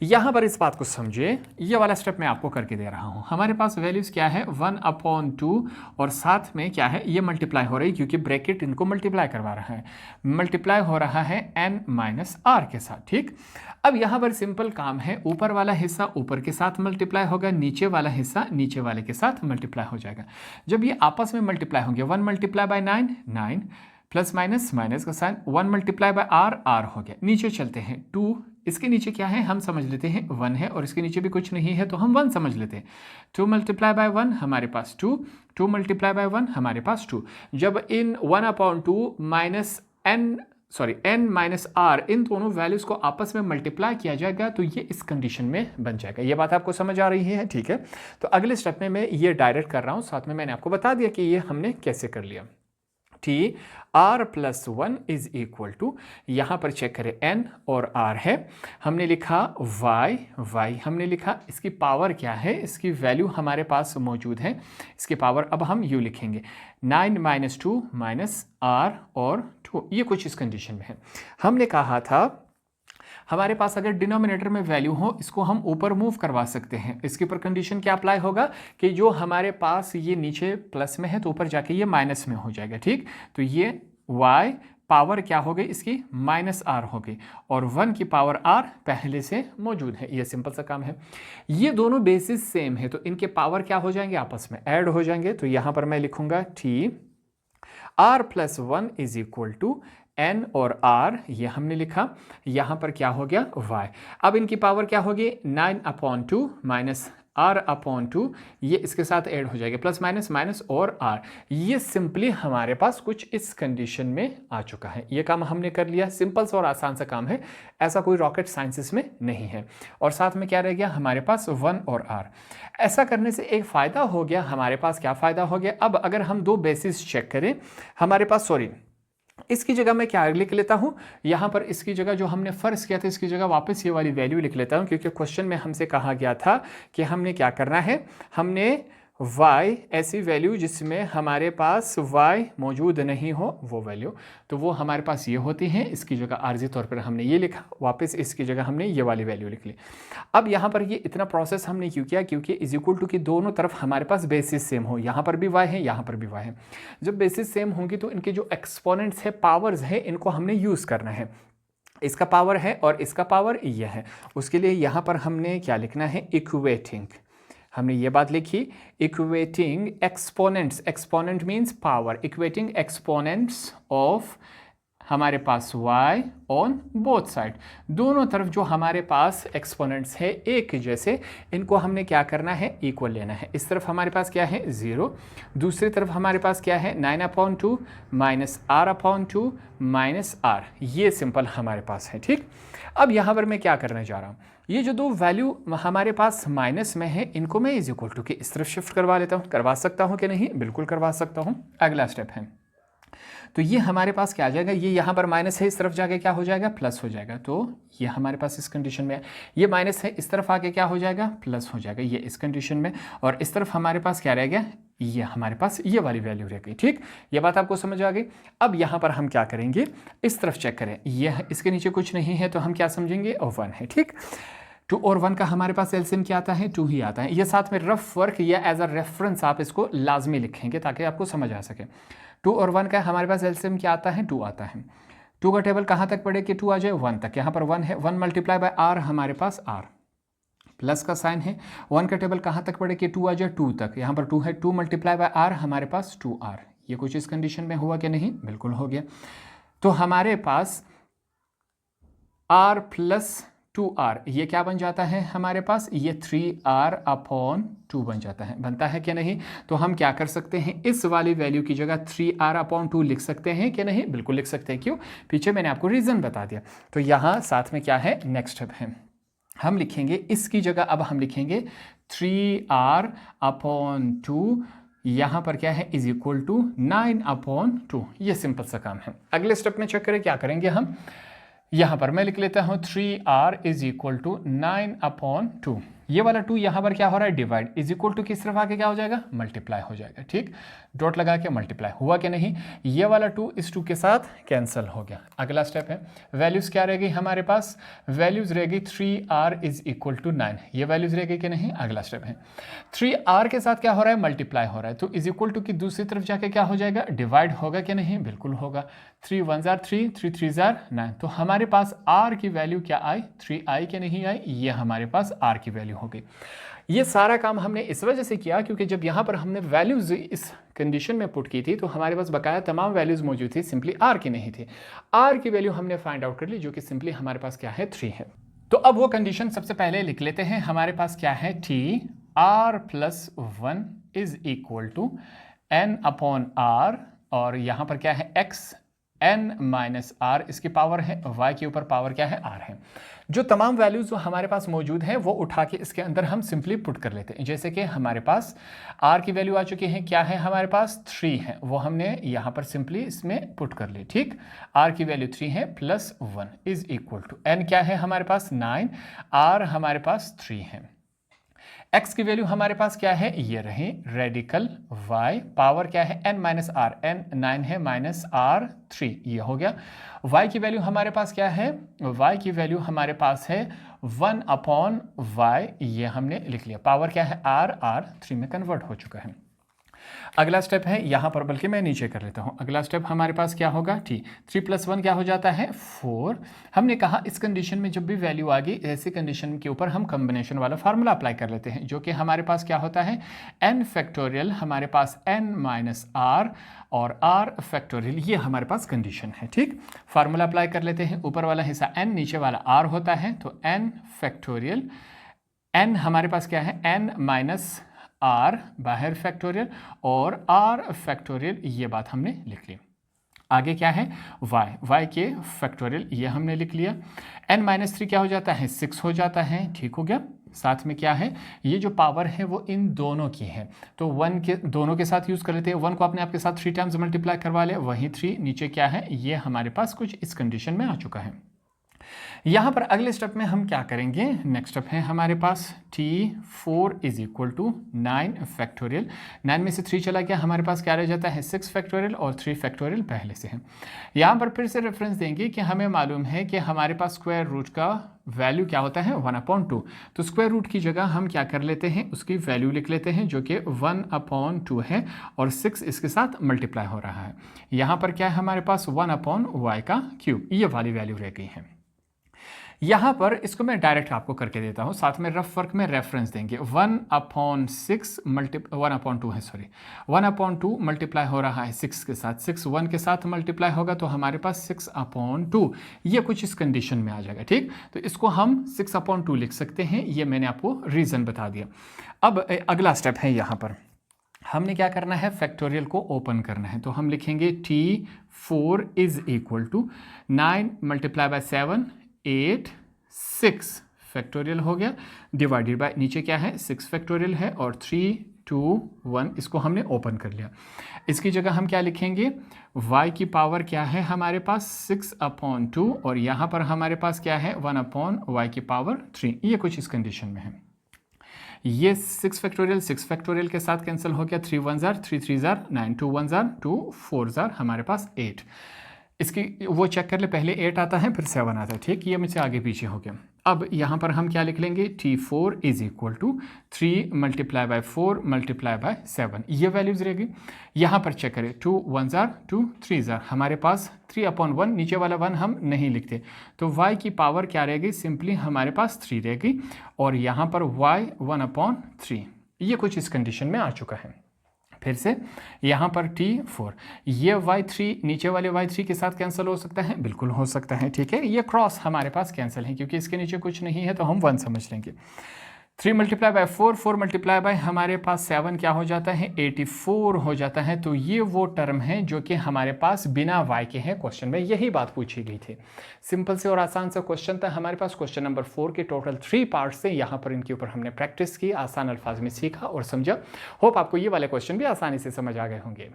यहाँ पर इस बात को समझिए, ये वाला स्टेप मैं आपको करके दे रहा हूँ। हमारे पास वैल्यूज़ क्या है, 1/2, और साथ में क्या है, ये मल्टीप्लाई हो रही है क्योंकि ब्रैकेट इनको मल्टीप्लाई करवा रहा है, मल्टीप्लाई हो रहा है n माइनस r के साथ, ठीक। अब यहाँ पर सिंपल काम है, ऊपर वाला हिस्सा ऊपर के साथ मल्टीप्लाई होगा, नीचे वाला हिस्सा नीचे वाले के साथ मल्टीप्लाई हो जाएगा। जब ये आपस में मल्टीप्लाई होंगे, 1 multiply by 9, 9, plus minus minus का sign, 1 multiply by r, r हो गया। नीचे चलते हैं, 2, इसके नीचे क्या है हम समझ लेते हैं 1 है, और इसके नीचे भी कुछ नहीं है तो हम 1 समझ लेते हैं। 2 मल्टीप्लाई बाय 1 हमारे पास 2, 2 मल्टीप्लाई बाय 1 हमारे पास 2। जब इन 1/2 माइनस n माइनस r, इन दोनों वैल्यूज़ को आपस में मल्टीप्लाई किया जाएगा तो ये इस कंडीशन में बन जाएगा। ये बात आपको समझ आ रही है, ठीक है। तो अगले स्टेप में मैं ये डायरेक्ट कर रहा हूँ, साथ में मैंने आपको बता दिया कि ये हमने कैसे कर लिया। tr+1 इज इक्वल टू, यहाँ पर चेक करें n और r है, हमने लिखा y हमने लिखा, इसकी पावर क्या है, इसकी वैल्यू हमारे पास मौजूद है, इसकी पावर अब हम u लिखेंगे, 9 माइनस 2 माइनस r और 2, ये कुछ इस कंडीशन में है। हमने कहा था हमारे पास अगर डिनोमिनेटर में वैल्यू हो, इसको हम ऊपर मूव करवा सकते हैं। इसके ऊपर कंडीशन क्या अप्लाई होगा कि जो हमारे पास ये नीचे प्लस में है तो ऊपर जाके ये माइनस में हो जाएगा, ठीक। तो ये y पावर क्या हो गई, इसकी माइनस r हो गई, और 1 की पावर r पहले से मौजूद है। ये सिंपल सा काम है। ये दोनों बेसिस सेम है तो इनके पावर क्या हो जाएंगे, आपस में ऐड हो जाएंगे। तो यहाँ पर मैं लिखूंगा tr+1 is equal to n और r, ये हमने लिखा, यहाँ पर क्या हो गया y। अब इनकी पावर क्या होगी, 9/2 माइनस r अपॉन 2 ये इसके साथ ऐड हो जाएगा, प्लस माइनस माइनस और r। ये सिंपली हमारे पास कुछ इस कंडीशन में आ चुका है। ये काम हमने कर लिया, सिंपल सा और आसान सा काम है, ऐसा कोई रॉकेट साइंस इसमें नहीं है। और साथ में क्या रह गया हमारे पास 1 और r। ऐसा करने से एक फ़ायदा हो गया हमारे पास, क्या फ़ायदा हो गया, अब अगर हम दो बेसिस चेक करें हमारे पास, सॉरी इसकी जगह मैं क्या लिख लेता हूं, यहां पर इसकी जगह जो हमने फर्ज किया था इसकी जगह वापस ये वाली वैल्यू लिख लेता हूं, क्योंकि क्वेश्चन में हमसे कहा गया था कि हमने क्या करना है, हमने y ऐसी वैल्यू जिसमें हमारे पास y मौजूद नहीं हो वो वैल्यू, तो वो हमारे पास ये होती हैं। इसकी जगह आर्जी तौर पर हमने ये लिखा, वापस इसकी जगह हमने ये वाली वैल्यू लिख ली। अब यहाँ पर ये इतना प्रोसेस हमने क्यों किया, क्योंकि इज इक्वल टू की दोनों तरफ हमारे पास बेसिस सेम हो, यहाँ पर भी y है यहाँ पर भी y है। जब बेसिस सेम होंगी तो इनके जो एक्सपोनेंट्स है, पावर्स है, इनको हमने यूज़ करना है। इसका पावर है और इसका पावर ये है, उसके लिए यहाँ पर हमने क्या लिखना है, इक्वेटिंग, हमने ये बात लिखी, equating exponents, exponent means power, equating exponents of हमारे पास y ऑन बोथ साइड, दोनों तरफ जो हमारे पास एक्सपोनेंट्स है एक जैसे, इनको हमने क्या करना है, इक्वल लेना है। इस तरफ हमारे पास क्या है 0, दूसरी तरफ हमारे पास क्या है 9/2 माइनस r/2 माइनस r, ये सिंपल हमारे पास है। ठीक, अब यहाँ पर मैं क्या करने जा रहा हूँ, ये जो दो वैल्यू हमारे पास माइनस में है इनको मैं इज इक्वल टू के इस तरफ शिफ्ट करवा लेता हूँ। करवा सकता हूँ कि नहीं, बिल्कुल करवा सकता हूँ। अगला स्टेप है, तो ये हमारे पास क्या आ जाएगा, ये यहाँ पर माइनस है, इस तरफ जाके क्या हो जाएगा, प्लस हो जाएगा। तो ये हमारे पास इस कंडीशन में है, ये माइनस है, इस तरफ आके क्या हो जाएगा, प्लस हो जाएगा, ये इस कंडीशन में। और इस तरफ हमारे पास क्या रह गया, ये हमारे पास ये वाली वैल्यू रह गई। ठीक, ये बात आपको समझ आ गई। अब यहाँ पर हम क्या करेंगे, इस तरफ चेक करें, ये इसके नीचे कुछ नहीं है तो हम क्या समझेंगे, 1 है। ठीक, 2 और 1 का हमारे पास एलसीएम क्या आता है, 2 ही आता है। ये साथ में रफ वर्क या एज अ रेफरेंस आप इसको लाजमी लिखेंगे ताकि आपको समझ आ सके। 2 और 1 का हमारे पास एलसीएम क्या आता है, 2 आता है। 2 का टेबल कहाँ तक पढ़े कि 2 आ जाए 1 तक, यहाँ पर 1 है, 1 मल्टीप्लाई बाय r, हमारे पास r प्लस का साइन है। 1 का टेबल कहाँ तक पढ़े कि 2 आ जाए 2 तक, यहाँ पर 2 है, 2 मल्टीप्लाई बाय r, हमारे पास 2r। ये कुछ इस कंडीशन में हुआ कि नहीं, बिल्कुल हो गया। तो हमारे पास r प्लस 2r, ये क्या बन जाता है हमारे पास, ये 3r/2 बन जाता है, बनता है कि नहीं। तो हम क्या कर सकते हैं, इस वाली वैल्यू की जगह 3r/2 लिख सकते हैं कि नहीं, बिल्कुल लिख सकते हैं। क्यों, पीछे मैंने आपको रीज़न बता दिया। तो यहाँ साथ में क्या है, नेक्स्ट स्टेप है, हम लिखेंगे इसकी जगह, अब हम लिखेंगे 3r/2, यहाँ पर क्या है, इज इक्वल टू 9/2। ये सिंपल सा काम है। अगले स्टेप में चेक करें क्या करेंगे हम, यहाँ पर मैं लिख लेता हूँ 3r इज इक्वल टू 9/2। ये वाला 2 यहाँ पर क्या हो रहा है, डिवाइड, इज इक्वल टू किस तरफ आके क्या हो जाएगा, मल्टीप्लाई हो जाएगा। ठीक, डॉट लगा के मल्टीप्लाई हुआ कि नहीं, ये वाला 2 इस 2 के साथ कैंसिल हो गया। अगला स्टेप है, वैल्यूज़ क्या रह गई हमारे पास, वैल्यूज़ रह गई 3r इज इक्वल टू 9, ये वैल्यूज़ रह गई कि नहीं। अगला स्टेप है, 3r के साथ क्या हो रहा है, मल्टीप्लाई हो रहा है, तो इज इक्वल टू की दूसरी तरफ जाके क्या हो जाएगा, डिवाइड होगा कि नहीं, बिल्कुल होगा। 3 1s are 3, 3 3s are 9, तो हमारे पास r की वैल्यू क्या आई, 3 आई कि नहीं आई, ये हमारे पास r की वैल्यू हो गई। ये सारा काम हमने इस वजह से किया क्योंकि जब यहाँ पर हमने वैल्यूज़ इस कंडीशन में पुट की थी तो हमारे पास बकाया तमाम वैल्यूज़ मौजूद थी, सिंपली r की नहीं थी। r की वैल्यू हमने फाइंड आउट कर ली जो कि सिंपली हमारे पास क्या है, 3 है। तो अब वो कंडीशन सबसे पहले लिख लेते हैं, हमारे पास क्या है, r+1 is equal to n/r, और यहाँ पर क्या है, x n-r, इसकी पावर है, y के ऊपर पावर क्या है, r है। जो तमाम वैल्यूज़ जो हमारे पास मौजूद हैं वो उठा के इसके अंदर हम सिंपली पुट कर लेते हैं। जैसे कि हमारे पास r की वैल्यू आ चुकी है, क्या है हमारे पास, 3 है, वो हमने यहाँ पर सिंपली इसमें पुट कर ली। ठीक, r की वैल्यू 3 है, +1 इज इक्वल टू n क्या है हमारे पास 9, r हमारे पास 3 है। x की वैल्यू हमारे पास क्या है, ये रही रेडिकल y, पावर क्या है n-r, n 9 है माइनस r 3, ये हो गया। y की वैल्यू हमारे पास क्या है, y की वैल्यू हमारे पास है 1/y, ये हमने लिख लिया, पावर क्या है r 3 में कन्वर्ट हो चुका है। अगला स्टेप है यहाँ पर, बल्कि मैं नीचे कर लेता हूँ। अगला स्टेप हमारे पास क्या होगा, 3 + 1 क्या हो जाता है, 4। हमने कहा इस कंडीशन में जब भी वैल्यू आ गई ऐसी कंडीशन के ऊपर हम कॉम्बिनेशन वाला फार्मूला अप्लाई कर लेते हैं, जो कि हमारे पास क्या होता है, n फैक्टोरियल, हमारे पास n-r और r फैक्टोरियल, ये हमारे पास कंडीशन है। ठीक, फार्मूला अप्लाई कर लेते हैं, ऊपर वाला हिस्सा n, नीचे वाला r होता है, तो n फैक्टोरियल n हमारे पास क्या है, n माइनस आर बाहर फैक्टोरियल और r फैक्टोरियल, ये बात हमने लिख ली। आगे क्या है, y के फैक्टोरियल, ये हमने लिख लिया। n माइनस 3 क्या हो जाता है, 6 हो जाता है, ठीक हो गया। साथ में क्या है, ये जो पावर है वो इन दोनों की है, तो 1 के दोनों के साथ यूज़ कर लेते हैं। 1 को अपने आप के साथ 3 टाइम्स मल्टीप्लाई करवा ले, वहीं 3 नीचे क्या है, ये हमारे पास कुछ इस कंडीशन में आ चुका है। यहाँ पर अगले स्टेप में हम क्या करेंगे, नेक्स्ट स्टेप है हमारे पास T4 is equal to 9 factorial. 9 में से 3 चला गया, हमारे पास क्या रह जाता है, 6 फैक्टोरियल और 3 फैक्टोरियल पहले से है। यहाँ पर फिर से रेफरेंस देंगे कि हमें मालूम है कि हमारे पास स्क्वायर रूट का वैल्यू क्या होता है, 1/2। तो स्क्वायर रूट की जगह हम क्या कर लेते हैं, उसकी वैल्यू लिख लेते हैं जो कि 1/2 है और 6 इसके साथ मल्टीप्लाई हो रहा है। यहाँ पर क्या है हमारे पास, 1/y का क्यूब, ये वाली वैल्यू रह गई है। यहाँ पर इसको मैं डायरेक्ट आपको करके देता हूँ, साथ में रफ वर्क में रेफरेंस देंगे। 1/2 है, सॉरी 1/2 मल्टीप्लाई हो रहा है 6 के साथ, 6 1 के साथ मल्टीप्लाई होगा तो हमारे पास 6/2, ये कुछ इस कंडीशन में आ जाएगा, ठीक। तो इसको हम 6/2 लिख सकते हैं, ये मैंने आपको रीज़न बता दिया। अब अगला स्टेप है, यहाँ पर हमने क्या करना है, फैक्टोरियल को ओपन करना है। तो हम लिखेंगे T4 is equal to 9 multiply by 7 8 6 factorial हो गया, डिवाइडेड बाय नीचे क्या है, 6 फैक्टोरियल है और 3 2 1, इसको हमने ओपन कर लिया। इसकी जगह हम क्या लिखेंगे, y की पावर क्या है हमारे पास 6/2 और यहाँ पर हमारे पास क्या है 1/y की पावर 3, ये कुछ इस कंडीशन में है। ये 6 फैक्टोरियल के साथ कैंसिल हो गया, 3 1 जार 3 3 जार 9 2 1 जार 2 4 जार हमारे पास 8। इसकी वो चेक कर ले, पहले 8 आता है फिर 7 आता है, ठीक। ये मुझसे आगे पीछे हो गया। अब यहाँ पर हम क्या लिख लेंगे, T4 is equal to 3 multiply by 4 multiply by 7, ये वैल्यूज रहेगी। यहाँ पर चेक करें, 2 1 जार 2 3 जार हमारे पास 3/1, नीचे वाला 1 हम नहीं लिखते, तो y की पावर क्या रहेगी, सिंपली हमारे पास 3 रहेगी और यहाँ पर y 1/3, ये कुछ इस कंडीशन में आ चुका है। फिर से यहाँ पर T4, ये y3 नीचे वाले y3 के साथ कैंसिल हो सकता है, बिल्कुल हो सकता है, ठीक है। ये क्रॉस हमारे पास कैंसिल है क्योंकि इसके नीचे कुछ नहीं है तो हम 1 समझ लेंगे। 3 मल्टीप्लाई बाय 4 4 मल्टीप्लाई बाय हमारे पास 7 क्या हो जाता है, 84 हो जाता है। तो ये वो टर्म है जो कि हमारे पास बिना y के हैं। क्वेश्चन में यही बात पूछी गई थी। सिंपल से और आसान सा क्वेश्चन था हमारे पास। क्वेश्चन नंबर 4 के टोटल 3 पार्ट से यहाँ पर इनके ऊपर हमने प्रैक्टिस की, आसान अल्फाज में सीखा और समझा। होप आपको ये वाले क्वेश्चन भी आसानी से समझ आ गए होंगे।